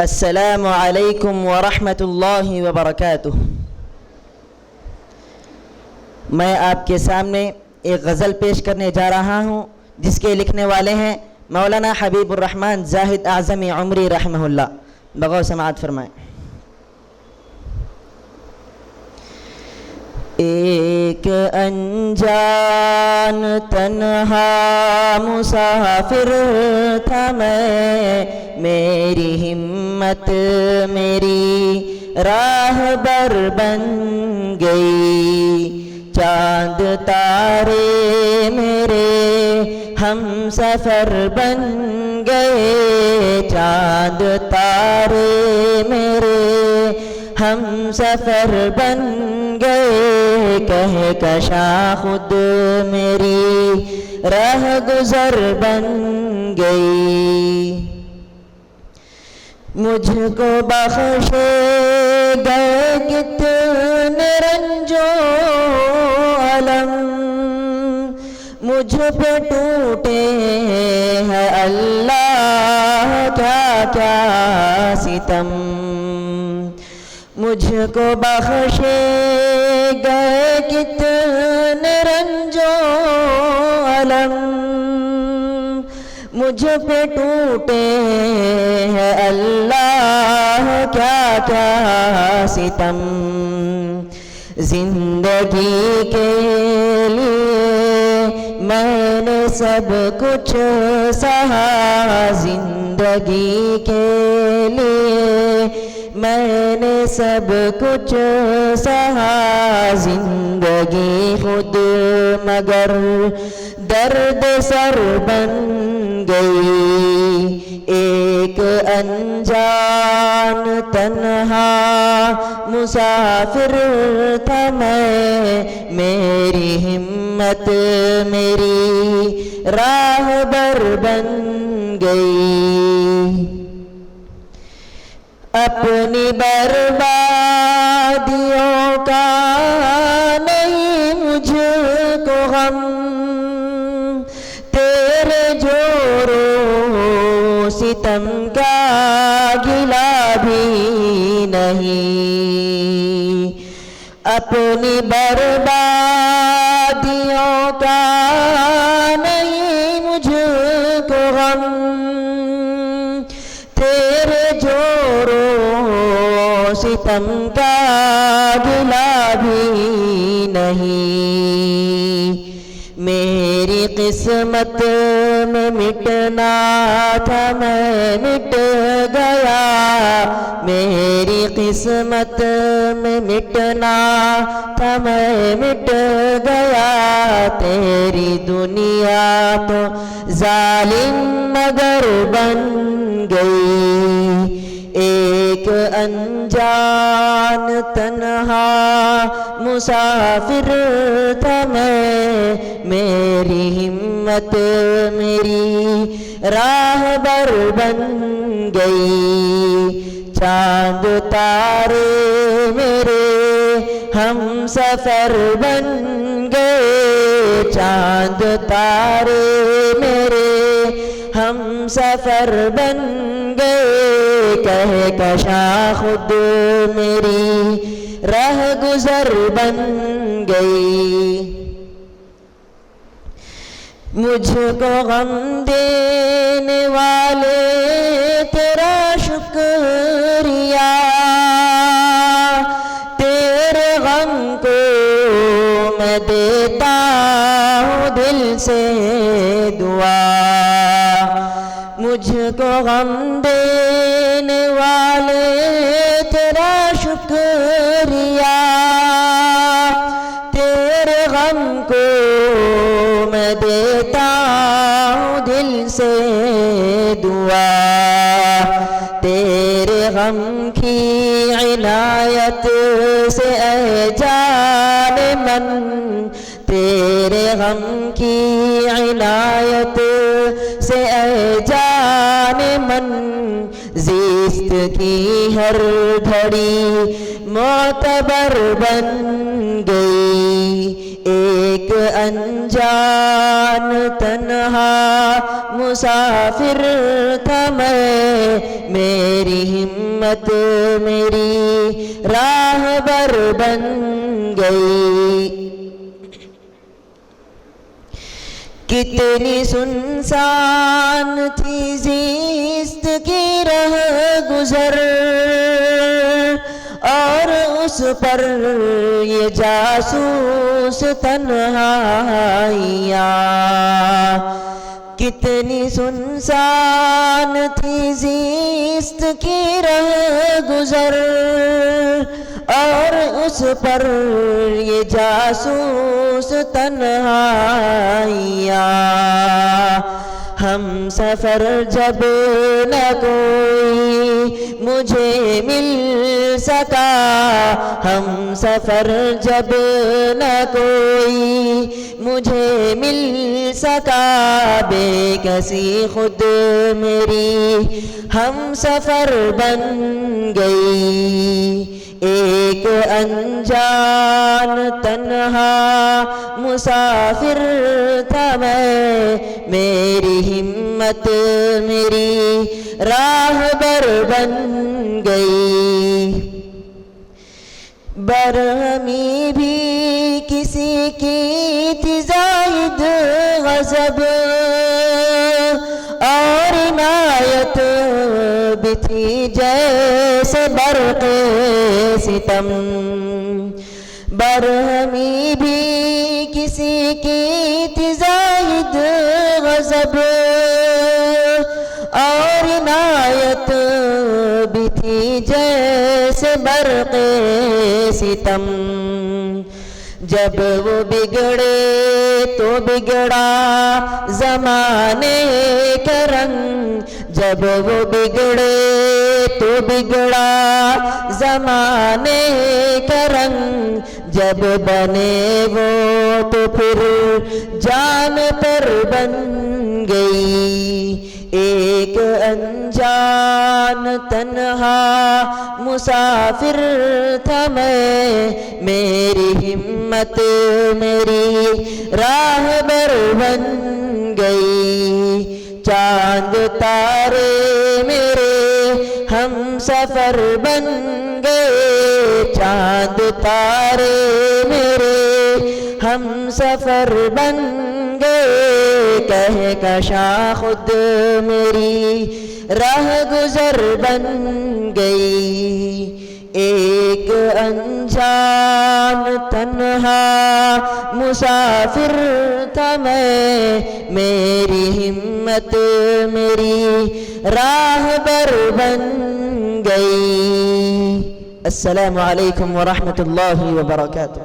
السلام علیکم ورحمۃ اللہ وبرکاتہ۔ میں آپ کے سامنے ایک غزل پیش کرنے جا رہا ہوں جس کے لکھنے والے ہیں مولانا حبیب الرحمن زاہد اعظمی عمری رحمہ اللہ۔ بغور سماعت فرمائیں۔ ایک انجان تنہا مسافر تھا میں، میری ہمت میری راہبر بن گئی، چاند تارے میرے ہم سفر بن گئے، چاند تارے میرے ہم سفر بن گئے، کہکشاں خود میری راہ گزر بن گئی، مجھ کو بخشے گئے کتنے رنج و الم، مجھ پہ ٹوٹے ہے اللہ کیا کیا ستم، مجھ کو بخشے گئے کتنے رنج و الم، مجھ پہ ٹوٹے ہے اللہ کیا کیا ستم، زندگی کے لیے میں نے سب کچھ سہا، زندگی کے لیے میں نے سب کچھ سہا، زندگی خود مگر درد سر بن گئی، ایک انجان تنہا مسافر تھا میں، میری ہمت میری راہبر بن گئی، اپنی بربادیوں کا نہیں مجھ کو غم، تیرے جور و ستم کا گلہ بھی نہیں، اپنی بربادیوں کا نہیں مجھ کو غم، تیرے جور و ستم کا گلہ بھی نہیں، میری قسمت میں مٹنا تھا میں مٹ گیا، میری قسمت میں مٹنا تھا میں مٹ گیا، تیری دنیا تو ظالم مگر بن گئی، ایک انجان تنہا مسافر تھا میں، میری ہمت میری راہبر بن گئی، چاند تارے میرے ہم سفر بن گئے، چاند تارے میرے ہم سفر بن گئے، کہکشاں خود میری راہ گزر بن گئی، مجھ کو غم دینے والے تیرا شکریہ، تیرے غم کو میں دیتا ہوں دل سے دعا، مجھ کو غم دینے والے تیرا شکریہ، تیرے غم کو میں دیتا ہوں دل سے دعا، تیرے غم کی عنایت سے اے جان من، تیرے غم کی عنایت سے اے جان من، زیست کی ہر گھڑی معتبر بن گئی، ایک انجان تنہا مسافر تھا میں، میری ہمت میری راہبر بن گئی۔ کتنی سنسان تھی زیست کی رہ گزر، اور اس پر یہ جاسوس تنہائیاں۔ کتنی سنسان تھی زیست کی رہ گزر، اور اس پر یہ جاسوس تنہائیاں۔ ہم سفر جب نہ کوئی مجھے مل سکا، ہم سفر جب نہ کوئی مجھے مل سکا، بے کسی خود میری ہم سفر بن گئی۔ ایک انجان تنہا مسافر تھا میں، میری ہمت میری راہبر بن گئی۔ برہمی بھی کسی کی تھی زائد غضب، اور عنایت بھی تھی جیسے برق ستم۔ برہمی بھی کسی کی تھی زائد غضب، اور عنایت بھی تھی جیسے برق ستم۔ جب وہ بگڑے تو بگڑا زمانے کا رنگ، جب وہ بگڑے تو بگڑا زمانے کا رنگ، جب بنے وہ تو پھر جان پر بن گئی۔ ایک انجان تنہا مسافر تھا میں، میری ہمت میری راہبر بن گئی۔ چاند تارے میرے ہم سفر بن گئے، چاند تارے میرے ہم سفر بن گئے، کہکشاں خود میری راہ گزر بن گئی۔ ایک انجان تنہا مسافر تھا میں، میری ہمت میری راہبر بن گئی۔ السلام علیکم ورحمۃ اللہ وبرکاتہ۔